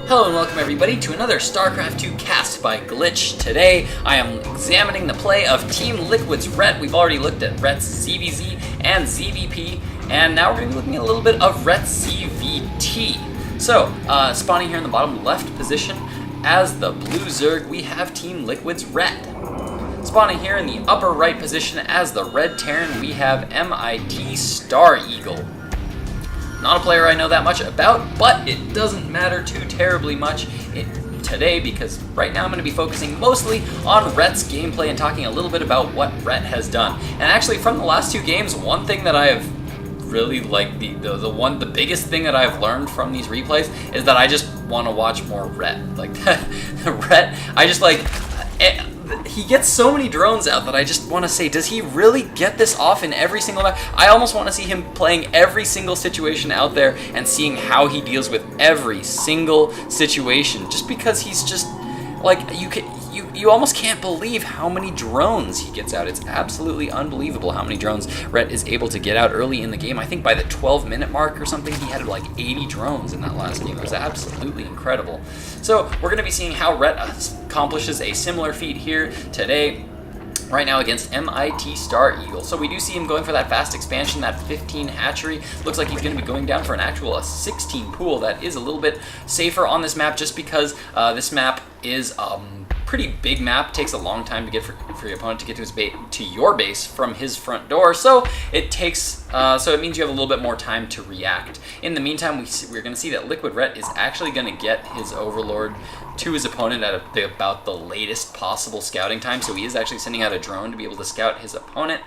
Hello and welcome everybody to another StarCraft 2 cast by Glitch. Today I am examining the play of Team Liquid's Ret. We've already looked at Ret's ZVZ and ZVP, and now we're going to be looking at a little bit of Ret's CVT. So, spawning here in the bottom left position as the blue Zerg, we have Team Liquid's Ret. Spawning here in the upper right position as the red Terran, we have MiTStarEagle. Not a player I know that much about, but it doesn't matter too terribly much today because right now I'm going to be focusing mostly on Ret's gameplay and talking a little bit about what Ret has done. And actually from the last two games, one thing that I have really like, the biggest thing that I've learned from these replays is that I just want to watch more Ret. Like Ret, I just like... he gets so many drones out that I just want to say, does he really get this off in every single match? I almost want to see him playing every single situation out there and seeing how he deals with every single situation. Just because he's just like, you almost can't believe how many drones he gets out. It's absolutely unbelievable how many drones Ret is able to get out early in the game. I think by the 12-minute mark or something, he had like 80 drones in that last game. It was absolutely incredible. So we're going to be seeing how Ret accomplishes a similar feat here today, right now against MiTStarEagle. So we do see him going for that fast expansion, that 15 hatchery. Looks like he's going to be going down for an actual 16 pool. That is a little bit safer on this map just because this map is pretty big map. Takes a long time to get for your opponent to get to his to your base from his front door. So it takes so it means you have a little bit more time to react. In the meantime, we're going to see that LiquidRet is actually going to get his Overlord to his opponent at about the latest possible scouting time. So he is actually sending out a drone to be able to scout his opponent.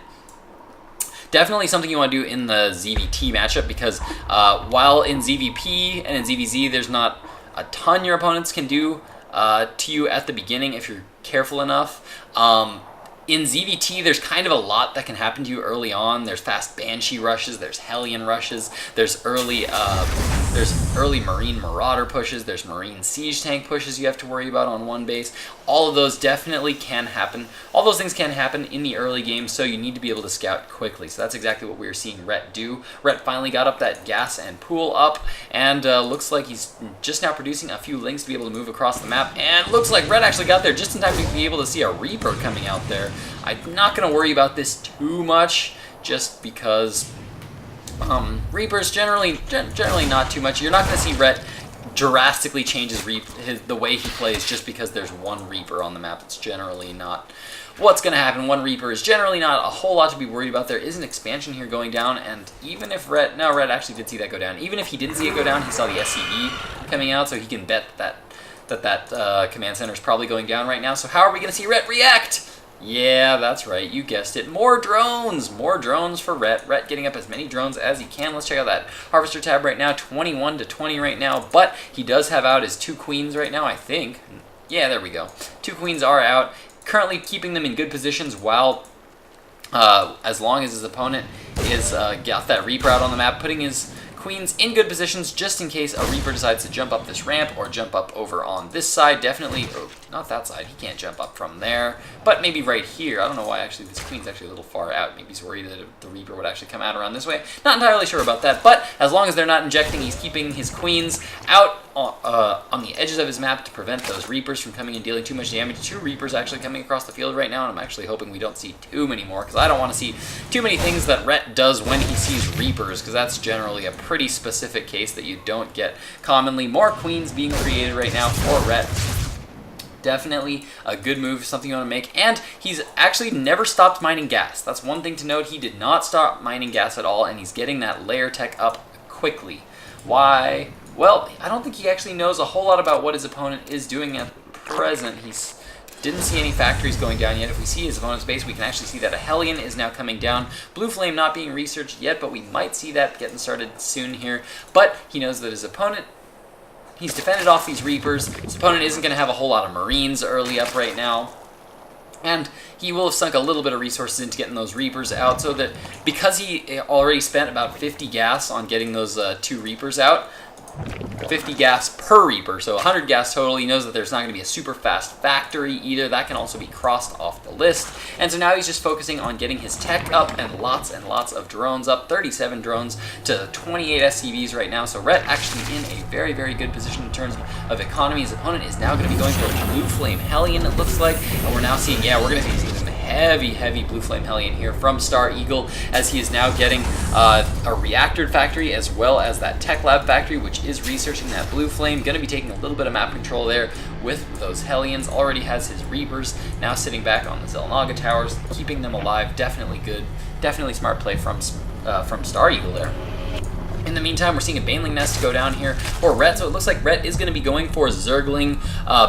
Definitely something you want to do in the ZVT matchup because while in ZVP and in ZVZ there's not a ton your opponents can do to you at the beginning if you're careful enough. In ZVT, there's kind of a lot that can happen to you early on. There's fast Banshee rushes, there's Hellion rushes, there's early Marine Marauder pushes, there's Marine Siege Tank pushes you have to worry about on one base. All of those definitely can happen. All those things can happen in the early game, so you need to be able to scout quickly. So that's exactly what we were seeing Ret do. Ret finally got up that gas and pool up, and looks like he's just now producing a few links to be able to move across the map, and looks like Ret actually got there just in time to be able to see a Reaper coming out there. I'm not going to worry about this too much, just because Reapers generally not too much. You're not going to see Ret drastically change the way he plays just because there's one Reaper on the map. It's generally not what's going to happen. One Reaper is generally not a whole lot to be worried about. There is an expansion here going down, and even if Ret actually did see that go down. Even if he didn't see it go down, he saw the SCV coming out, so he can bet that command center is probably going down right now. So how are we going to see Ret react? Yeah, that's right, you guessed it. More drones for Ret. Ret getting up as many drones as he can. Let's check out that Harvester tab right now, 21 to 20 right now, but he does have out his 2 queens right now, I think. Yeah, there we go. 2 queens are out, currently keeping them in good positions while, as long as his opponent is got that Reaper out on the map, putting his queens in good positions just in case a Reaper decides to jump up this ramp or jump up over on this side. Definitely, not that side, he can't jump up from there, but maybe right here. I don't know why actually this queen's actually a little far out. Maybe he's worried that the Reaper would actually come out around this way. Not entirely sure about that, but as long as they're not injecting, he's keeping his queens out on the edges of his map to prevent those Reapers from coming and dealing too much damage. 2 Reapers actually coming across the field right now, and I'm actually hoping we don't see too many more because I don't want to see too many things that Ret does when he sees Reapers, because that's generally a pretty specific case that you don't get commonly. More queens being created right now for Ret. Definitely a good move, something you want to make. And he's actually never stopped mining gas. That's one thing to note. He did not stop mining gas at all, and he's getting that layer tech up quickly. Why? Well, I don't think he actually knows a whole lot about what his opponent is doing at present. He didn't see any factories going down yet. If we see his opponent's base, we can actually see that a Hellion is now coming down. Blue Flame not being researched yet, but we might see that getting started soon here. But he knows that his opponent, he's defended off these Reapers. His opponent isn't going to have a whole lot of Marines early up right now. And he will have sunk a little bit of resources into getting those Reapers out, so that because he already spent about 50 gas on getting those 2 Reapers out, 50 gas per Reaper, so 100 gas total. He knows that there's not going to be a super fast factory either. That can also be crossed off the list. And so now he's just focusing on getting his tech up and lots of drones up. 37 drones to 28 SCVs right now. So Rhett actually in a very, very good position in terms of economy. His opponent is now going to be going for a Blue Flame Hellion, it looks like. And we're now seeing, yeah, we're going to see some heavy Blue Flame Hellion here from StarEagle, as he is now getting a reactor factory as well as that tech lab factory, which is researching that Blue Flame. Going to be taking a little bit of map control there with those Hellions. Already has his Reapers now sitting back on the Xel'Naga towers, keeping them alive. Definitely good, definitely smart play from StarEagle there. In the meantime, we're seeing a Baneling Nest go down here for Rhett, so it looks like Rhett is going to be going for Zergling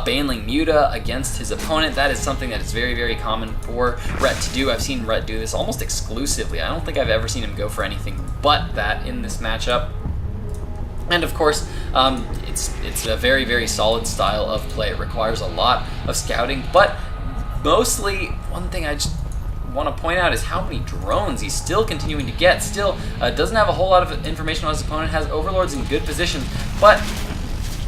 Baneling Muta against his opponent. That is something that is very, very common for Rhett to do. I've seen Rhett do this almost exclusively. I don't think I've ever seen him go for anything but that in this matchup. And of course, it's a very, very solid style of play. It requires a lot of scouting, but mostly one thing I just want to point out is how many drones he's still continuing to get. Still doesn't have a whole lot of information on his opponent, has Overlords in good position, but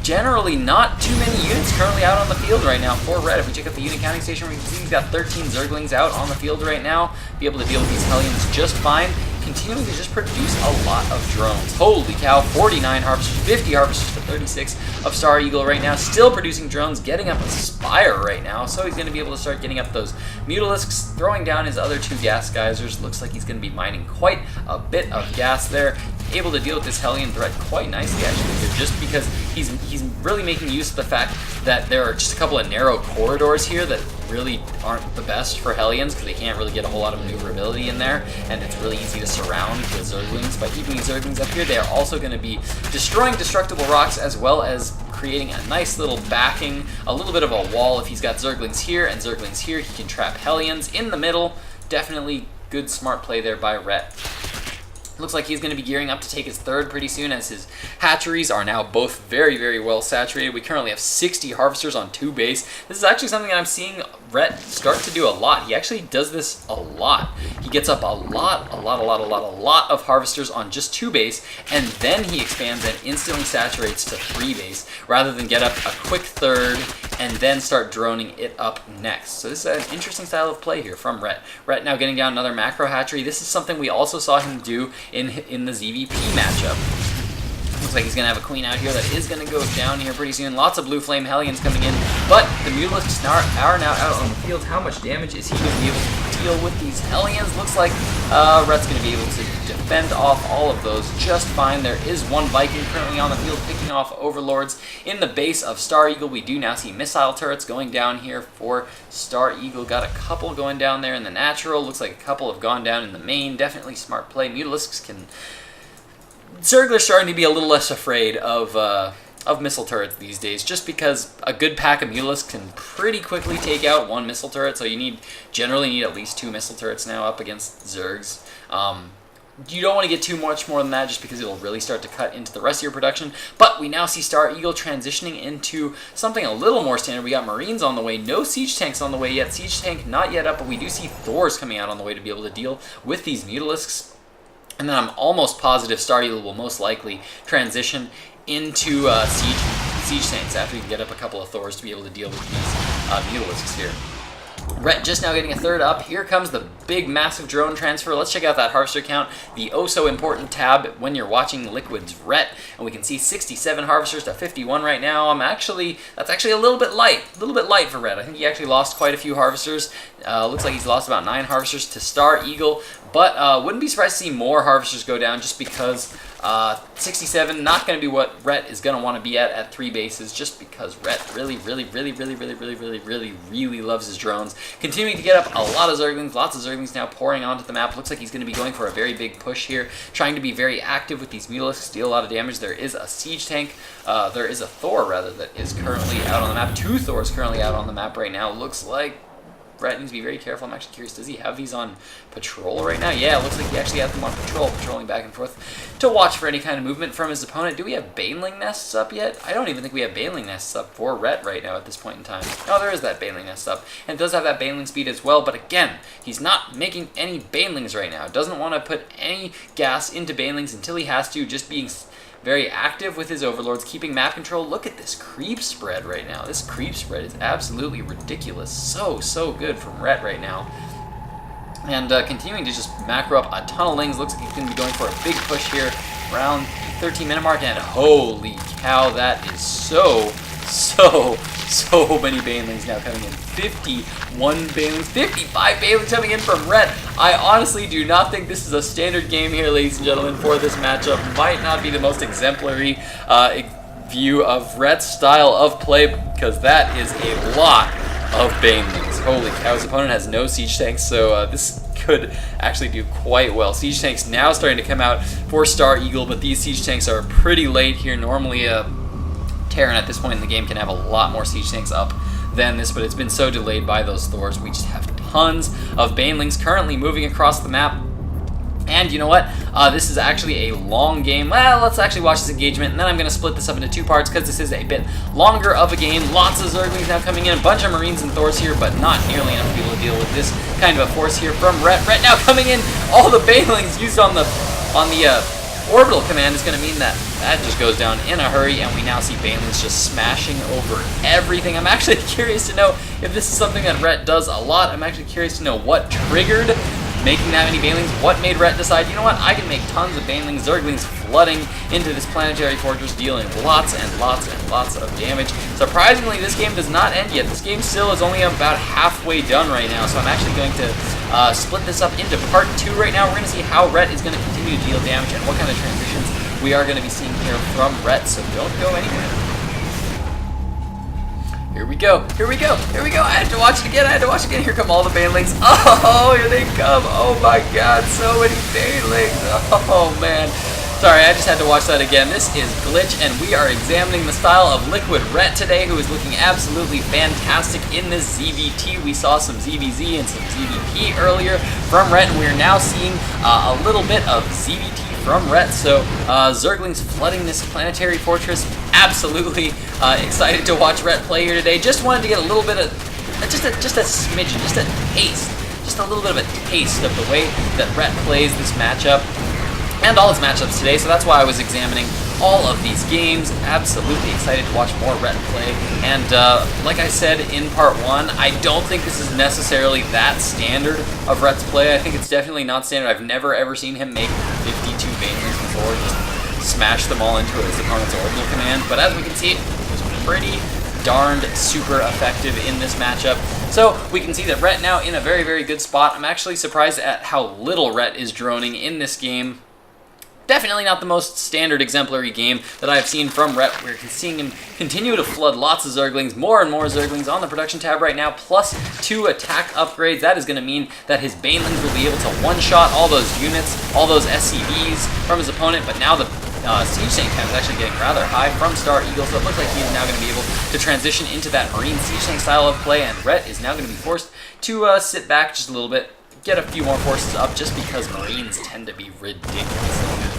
generally not too many units currently out on the field right now for Red. If we check out the unit counting station, we can see he's got 13 Zerglings out on the field right now, be able to deal with these Hellions just fine, continuing to just produce a lot of drones. Holy cow, 49 Harvesters, 50 Harvesters to 36 of StarEagle right now, still producing drones, getting up a Spire right now, so he's going to be able to start getting up those Mutalisks, throwing down his other two gas geysers. Looks like he's going to be mining quite a bit of gas there, able to deal with this Hellion threat quite nicely actually here, just because he's really making use of the fact that there are just a couple of narrow corridors here that really aren't the best for Hellions, because they can't really get a whole lot of maneuverability in there, and it's really easy to surround with Zerglings. By keeping these Zerglings up here, they are also going to be destroying destructible rocks, as well as creating a nice little backing, a little bit of a wall. If he's got Zerglings here and Zerglings here, he can trap Hellions in the middle. Definitely good smart play there by Rhett. Looks like he's going to be gearing up to take his third pretty soon, as his hatcheries are now both very, very well saturated. We currently have 60 Harvesters on 2 base. This is actually something that I'm seeing Rhett start to do a lot. He actually does this a lot. He gets up a lot of Harvesters on just 2 base, and then he expands and instantly saturates to 3 base, rather than get up a quick third and then start droning it up next. So this is an interesting style of play here from Rhett. Rhett now getting down another macro hatchery. This is something we also saw him do in the ZVP matchup. Looks like he's going to have a queen out here that is going to go down here pretty soon. Lots of Blue Flame Hellions coming in, but the Mutalisks are now out on the field. How much damage is he going to be able to deal with these Hellions? Looks like Rhett's going to be able to defend off all of those just fine. There is one Viking currently on the field picking off Overlords. In the base of StarEagle, we do now see missile turrets going down here for StarEagle. Got a couple going down there in the natural. Looks like a couple have gone down in the main. Definitely smart play. Mutalisks can... Zergler's starting to be a little less afraid of missile turrets these days, just because a good pack of Mutalisks can pretty quickly take out one missile turret, so you generally need at least 2 missile turrets now up against Zergs. You don't want to get too much more than that, just because it'll really start to cut into the rest of your production. But we now see StarEagle transitioning into something a little more standard. We got Marines on the way, no Siege Tanks on the way yet. Siege Tank not yet up, but we do see Thors coming out on the way to be able to deal with these Mutalisks. And then I'm almost positive StarEagle will most likely transition into Siege Tanks after you get up a couple of Thors to be able to deal with these Mutalisks here. Rhett just now getting a third up. Here comes the big, massive drone transfer. Let's check out that Harvester count, the oh-so-important tab when you're watching LiquidRet. And we can see 67 Harvesters to 51 right now. That's actually a little bit light for Rhett. I think he actually lost quite a few Harvesters. Looks like he's lost about 9 Harvesters to StarEagle. But wouldn't be surprised to see more Harvesters go down, just because 67 not going to be what Rhett is going to want to be at 3 bases, just because Rhett really loves his drones. Continuing to get up a lot of Zerglings, lots of Zerglings now pouring onto the map. Looks like he's going to be going for a very big push here, trying to be very active with these Mutalisks, deal a lot of damage. There is a Siege Tank, there is a Thor rather, that is currently out on the map. 2 Thors currently out on the map right now. Looks like Rhett needs to be very careful. I'm actually curious, does he have these on patrol right now? Yeah, it looks like he actually has them on patrol, patrolling back and forth to watch for any kind of movement from his opponent. Do we have Baneling Nests up yet? I don't even think we have Baneling Nests up for Rhett right now at this point in time. Oh, there is that Baneling Nest up, and it does have that Baneling speed as well, but again, he's not making any Banelings right now. Doesn't want to put any gas into Banelings until he has to, just being very active with his overlords, keeping map control. Look at this creep spread right now. This creep spread is absolutely ridiculous. So good from Rhett right now. And continuing to just macro up a ton of lings. Looks like he's going to be going for a big push here around the 13-minute mark. And holy cow, that is so many banelings now coming in. 51 banelings, 55 banelings coming in from Rhett. I honestly do not think this is a standard game here, ladies and gentlemen, for this matchup. Might not be the most exemplary view of Rhett's style of play, because that is a lot of banelings. Holy cow, his opponent has no siege tanks, so this could actually do quite well. Siege tanks now starting to come out for StarEagle, but these siege tanks are pretty late here. Normally Terran at this point in the game can have a lot more siege tanks up than this, but it's been so delayed by those Thors. We just have tons of banelings currently moving across the map. And you know what? This is actually a long game. Well, let's actually watch this engagement, and then I'm going to split this up into 2 parts because this is a bit longer of a game. Lots of Zerglings now coming in, a bunch of Marines and Thors here, but not nearly enough to be able to deal with this kind of a force here from Rhett. Rhett now coming in. All the banelings used on the orbital command is going to mean that just goes down in a hurry, and we now see banelings just smashing over everything. I'm actually curious to know if this is something that Rhett does a lot. I'm actually curious to know what triggered making that many banelings. What made Rhett decide, you know what, I can make tons of banelings, Zerglings flooding into this planetary fortress, dealing lots and lots and lots of damage. Surprisingly, this game does not end yet. This game still is only about halfway done right now, so I'm actually going to split this up into part 2 right now. We're going to see how Rhett is going to continue to deal damage and what kind of transitions we are going to be seeing here from Rhett, so don't go anywhere. Here we go, here we go, here we go. I had to watch it again, I had to watch it again. Here come all the banelings. Oh, here they come. Oh my god, so many banelings. Oh man. Sorry, I just had to watch that again. This is Glitch, and we are examining the style of LiquidRet today, who is looking absolutely fantastic in this ZVT. We saw some ZVZ and some ZVP earlier from Rhett, and we are now seeing a little bit of ZVT from Rhett. So Zerglings flooding this planetary fortress. Absolutely excited to watch Rhett play here today. Just wanted to get a little bit of, just a smidgen, just a taste, just a little bit of a taste of the way that Rhett plays this matchup and all his matchups today. So that's why I was examining all of these games. Absolutely excited to watch more Rhett play. And like I said in part 1, I don't think this is necessarily that standard of Rhett's play. I think it's definitely not standard. I've never ever seen him make 52 banelings before, just smash them all into his opponent's orbital command. But as we can see, it was pretty darned super effective in this matchup. So we can see that Rhett now in a very good spot. I'm actually surprised at how little Rhett is droning in this game. Definitely not the most standard exemplary game that I've seen from Rhett. We're seeing him continue to flood lots of Zerglings, more and more Zerglings on the production tab right now, plus 2 attack upgrades. That is going to mean that his banelings will be able to one-shot all those units, all those SCVs from his opponent, but now the siege tank count is actually getting rather high from StarEagle, so it looks like he is now going to be able to transition into that Marine siege tank style of play, and Rhett is now going to be forced to sit back just a little bit, get a few more forces up, just because Marines tend to be ridiculously good.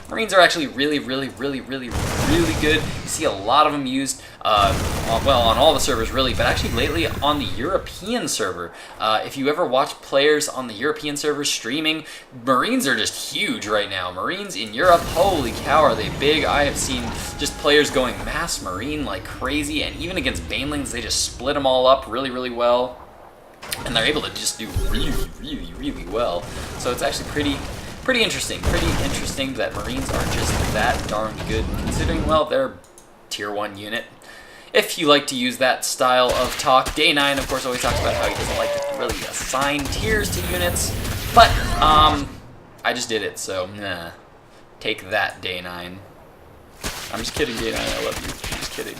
Marines are actually really good. You see a lot of them used, well, on all the servers really, but actually lately on the European server. If you ever watch players on the European server streaming, Marines are just huge right now. Marines in Europe, holy cow, are they big. I have seen just players going mass Marine like crazy, and even against banelings, they just split them all up really well. And they're able to just do really well. So it's actually pretty interesting that Marines are just that darn good, considering, well, they're tier 1 unit. If you like to use that style of talk, Day 9, of course, always talks about how he doesn't like to really assign tiers to units, but I just did it, so nah. Take that, Day 9. I'm just kidding, Day 9, I love you. I'm just kidding.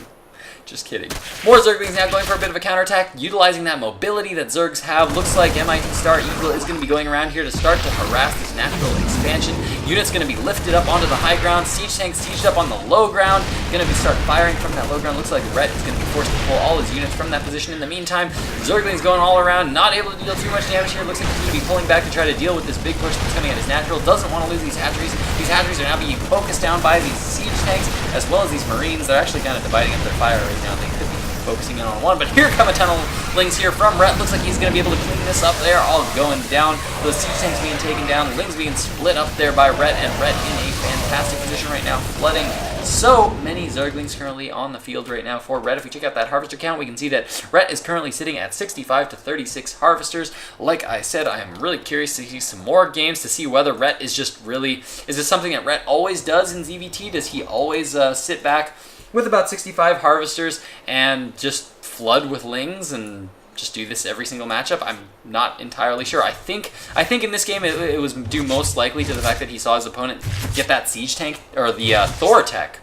Just kidding. More Zerglings now going for a bit of a counterattack, utilizing that mobility that Zergs have. Looks like MiTStarEagle is going to be going around here to start to harass this natural expansion. Unit's going to be lifted up onto the high ground. Siege tanks sieged up on the low ground. Going to be start firing from that low ground. Looks like Rhett is going to be forced to pull all his units from that position. In the meantime, Zerglings going all around, not able to deal too much damage here. Looks like he's going to be pulling back to try to deal with this big push that's coming at his natural. Doesn't want to lose these hatcheries. These hatcheries are now being focused down by these siege tanks, as well as these Marines. They're actually kind of dividing up their fire right now. They could be focusing in on one. But here come a ton of Lings here from Rhett. Looks like he's going to be able to clean this up there, all going down. Those siege tanks being taken down, Lings being split up there by Rhett, and Rhett in a fantastic position right now, flooding so many Zerglings currently on the field right now for Rhett. If we check out that harvester count, we can see that Rhett is currently sitting at 65 to 36 harvesters. Like I said, I am really curious to see some more games to see whether Rhett is just really, is this something that Rhett always does in ZVT? Does he always sit back with about 65 harvesters and just flood with Lings and just do this every single matchup? I'm not entirely sure. I think in this game it was due most likely to the fact that he saw his opponent get that siege tank, or the Thor tech.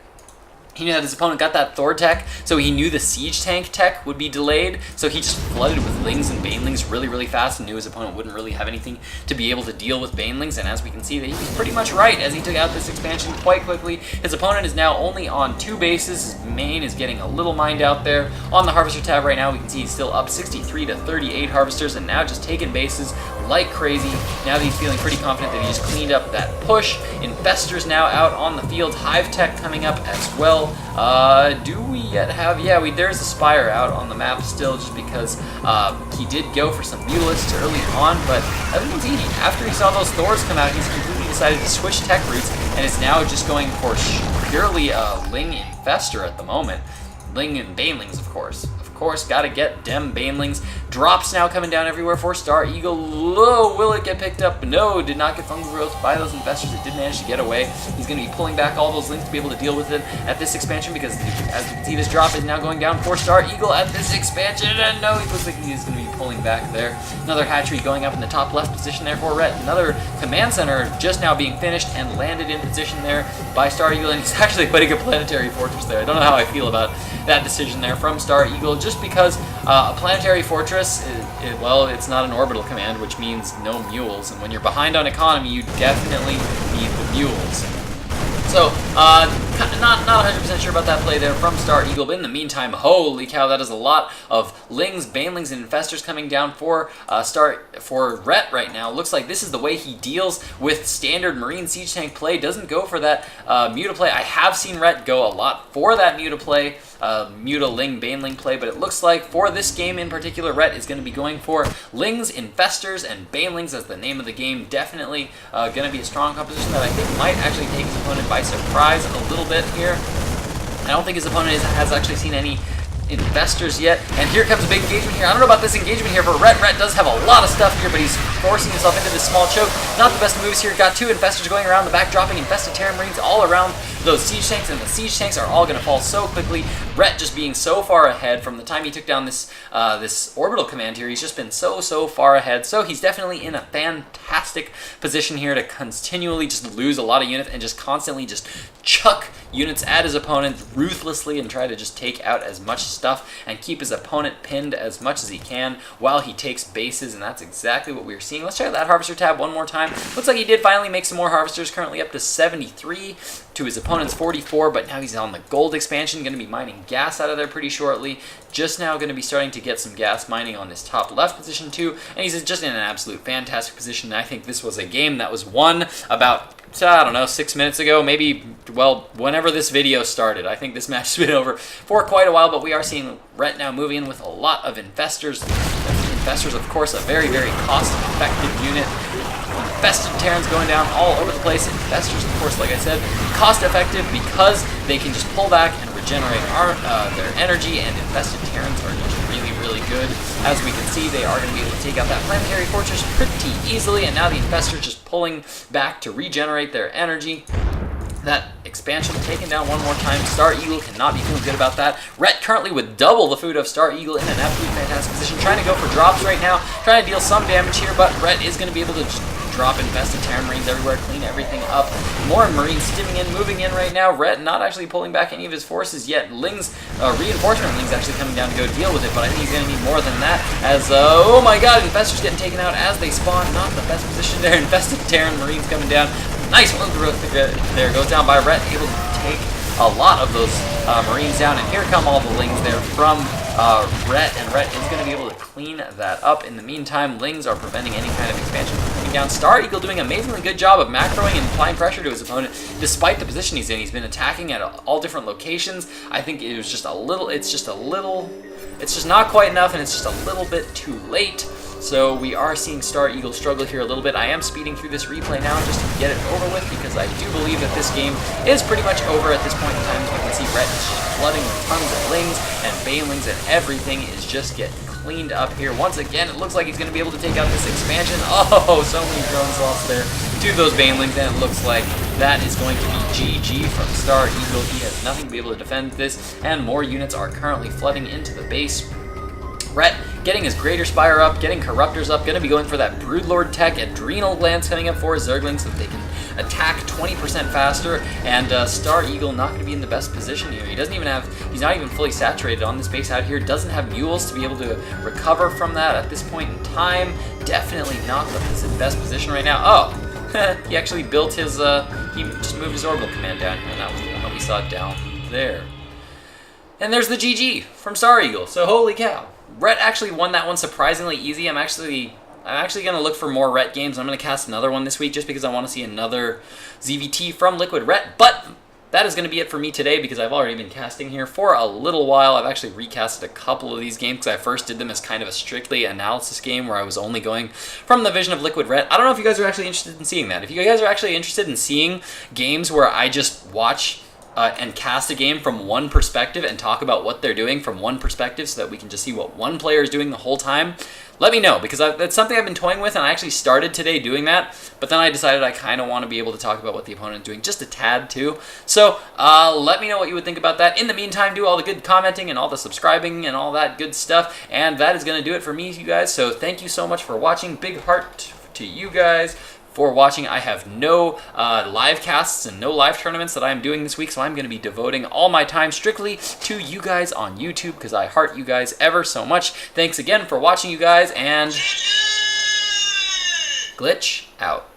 He knew that his opponent got that Thor tech, so he knew the siege tank tech would be delayed, so he just flooded with Lings and Banelings really, really fast and knew his opponent wouldn't really have anything to be able to deal with Banelings, and as we can see, that he was pretty much right as he took out this expansion quite quickly. His opponent is now only on 2 bases. His main is getting a little mined out there. On the Harvester tab right now, we can see he's still up 63 to 38 Harvesters, and now just taking bases like crazy. Now that he's feeling pretty confident that he just cleaned up that push. Infestors now out on the field. Hive tech coming up as well. Do we yet have, yeah, there's a Spire out on the map still, just because he did go for some Mutalisks early on, but as you can see, after he saw those Thors come out, he's completely decided to switch tech routes, and is now just going for purely Ling Infestor at the moment. Ling and Banelings, of course. Of course, gotta get dem Banelings. Drops now coming down everywhere for StarEagle. Oh, will it get picked up? No, did not get fungal growth by those Infestors. It did manage to get away. He's going to be pulling back all those Lings to be able to deal with it at this expansion, because as you can see, this drop is now going down for StarEagle at this expansion. And no, he looks like he's going to be pulling back there. Another hatchery going up in the top left position there for Rhett. Another command center just now being finished and landed in position there by StarEagle, and he's actually putting a planetary fortress there. I don't know how I feel about that decision there from StarEagle, just because a planetary fortress, well, it's not an orbital command, which means no mules, and when you're behind on economy, you definitely need the mules. So, not 100% sure about that play there from StarEagle, but in the meantime, holy cow, that is a lot of Lings, Banelings, and Infestors coming down for Rhett right now. Looks like this is the way he deals with standard Marine Siege Tank play. Doesn't go for that Muta play. I have seen Rhett go a lot for that Muta play, Muta Ling Baneling play, but it looks like for this game in particular, Rhett is going to be going for Lings, Infestors, and Banelings as the name of the game. Definitely going to be a strong composition that I think might actually take his opponent by surprise a little bit here. I don't think his opponent has actually seen any Infestors yet, and here comes a big engagement here. I don't know about this engagement here for Rhett. Rhett does have a lot of stuff here, but he's forcing himself into this small choke. Not the best moves here. Got 2 Infestors going around the back, dropping infested Terran Marines all around those siege tanks, and the siege tanks are all going to fall so quickly. Rhett just being so far ahead from the time he took down this this orbital command here. He's just been so far ahead, so he's definitely in a fantastic position here to continually just lose a lot of units and just constantly just chuck units at his opponent ruthlessly and try to just take out as much stuff and keep his opponent pinned as much as he can while he takes bases, and that's exactly what we're seeing. Let's check out that Harvester tab one more time. Looks like he did finally make some more Harvesters, currently up to 73 to his opponent's 44, but now he's on the gold expansion, going to be mining gas out of there pretty shortly. Just now going to be starting to get some gas mining on this top left position too, and he's just in an absolute fantastic position. I think this was a game that was won about, I don't know, 6 minutes ago, maybe, well, whenever this video started. I think this match has been over for quite a while, but we are seeing Rhett now moving in with a lot of Infestors. Infestors, of course, a very cost-effective unit. Infested Terrans going down all over the place. Infestors, of course, like I said, cost-effective because they can just pull back and regenerate their energy, and Infested Terrans are just really good. As we can see, they are going to be able to take out that planetary fortress pretty easily, and now the Infestors just pulling back to regenerate their energy. That expansion taken down one more time. StarEagle cannot be feeling good about that. Rhett currently with double the food of StarEagle in an absolutely fantastic position, trying to go for drops right now, trying to deal some damage here, but Rhett is going to be able to just drop infested Terran Marines everywhere, clean everything up. More Marines stimming in, moving in right now. Rhett not actually pulling back any of his forces yet. Lings, reinforcement Lings actually coming down to go deal with it, but I think he's going to need more than that as, oh my god, Infestors getting taken out as they spawn. Not the best position there. Infested Terran Marines coming down. Nice one growth there, goes down by Rhett, able to take a lot of those Marines down, and here come all the Lings there from Rhett, and Rhett is going to be able to clean that up. In the meantime, Lings are preventing any kind of expansion from coming down. StarEagle doing an amazingly good job of macroing and applying pressure to his opponent despite the position he's in. He's been attacking at all different locations. I think it was just a little, it's just not quite enough, and it's just a little bit too late. So we are seeing StarEagle struggle here a little bit. I am speeding through this replay now just to get it over with because I do believe that this game is pretty much over at this point in time. As you can see, Ret is just flooding with tons of lings and banelings, and everything is just getting cleaned up here. Once again, it looks like he's going to be able to take out this expansion. Oh, so many drones lost there to those banelings, and it looks like that is going to be GG from StarEagle. He has nothing to be able to defend this, and more units are currently flooding into the base. Ret getting his Greater Spire up, getting Corruptors up, going to be going for that Broodlord tech, Adrenal Glands coming up for his Zerglings so that they can attack 20% faster, and StarEagle not going to be in the best position here. He doesn't even have, he's not even fully saturated on this base out here, doesn't have mules to be able to recover from that at this point in time. Definitely not the best position right now. Oh, he actually built his, he just moved his Orbital Command down here, and that was the one that we saw down there. And there's the GG from StarEagle, so holy cow. Ret actually won that one surprisingly easy. I'm actually going to look for more Ret games. I'm going to cast another one this week just because I want to see another ZVT from LiquidRet. But that is going to be it for me today because I've already been casting here for a little while. I've actually recasted a couple of these games because I first did them as kind of a strictly analysis game where I was only going from the vision of LiquidRet. I don't know if you guys are actually interested in seeing that. If you guys are actually interested in seeing games where I just watch and cast a game from one perspective and talk about what they're doing from one perspective so that we can just see what one player is doing the whole time, let me know, because that's something I've been toying with, and I actually started today doing that, but then I decided I kind of want to be able to talk about what the opponent is doing just a tad too. So let me know what you would think about that. In the meantime, do all the good commenting and all the subscribing and all that good stuff, and that is going to do it for me, you guys. So thank you so much for watching. Big heart to you guys for watching. I have no live casts and no live tournaments that I'm doing this week, so I'm going to be devoting all my time strictly to you guys on YouTube because I heart you guys ever so much. Thanks again for watching, you guys, and Glitch out.